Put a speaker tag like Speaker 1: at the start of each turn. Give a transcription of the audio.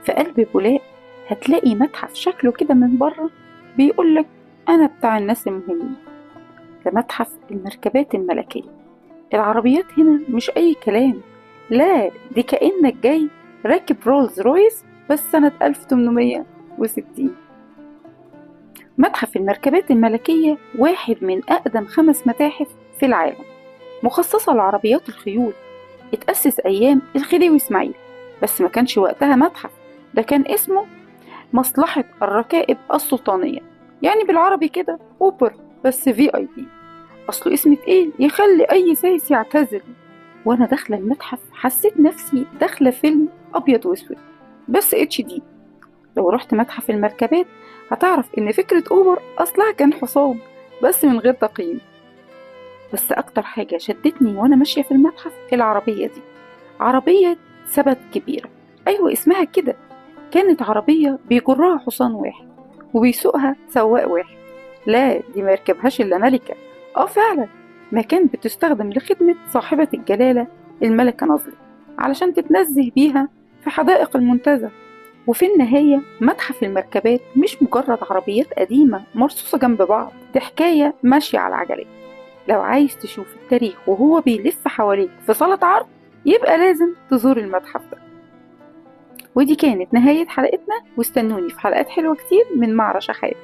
Speaker 1: في قلب بولاق هتلاقي متحف شكله كده من بره بيقولك أنا بتاع الناس المهمين. ده متحف المركبات الملكية. العربيات هنا مش أي كلام، لا دي كأنك جاي راكب رولز رويس بس سنة 1860. متحف المركبات الملكية واحد من أقدم 5 متاحف في العالم مخصصة لعربيات الخيول. اتأسس أيام الخديوي إسماعيل، بس ما كانش وقتها متحف، ده كان اسمه مصلحة الركائب السلطانية، يعني بالعربي كده أوبر بس في آي بي. أصله اسم تقيل يخلي أي سايس يعتزل. وأنا داخلة المتحف حسيت نفسي داخلة فيلم أبيض وأسود بس اتش دي. لو رحت متحف المركبات هتعرف إن فكرة أوبر أصلها كان حصان بس من غير تقييم. بس أكتر حاجة شدتني وأنا ماشية في المتحف العربية دي، عربية سبت كبيرة. أيوة اسمها كده، كانت عربية بيجرها حصان واحد وبيسوقها سواق واحد. لا دي ما يركبهاش إلا ملكة. فعلا، ما كانت بتستخدم لخدمة صاحبة الجلالة الملكة نظري علشان تتنزه بيها في حدائق المنتزه. وفي النهاية متحف المركبات مش مجرد عربيات قديمة مرصوصة جنب بعض، دي حكاية ماشية على العجلات. لو عايز تشوف التاريخ وهو بيلف حواليك في صالة عرض يبقى لازم تزور المتحف ده. ودي كانت نهاية حلقتنا، واستنوني في حلقات حلوة كتير من معرض شحات.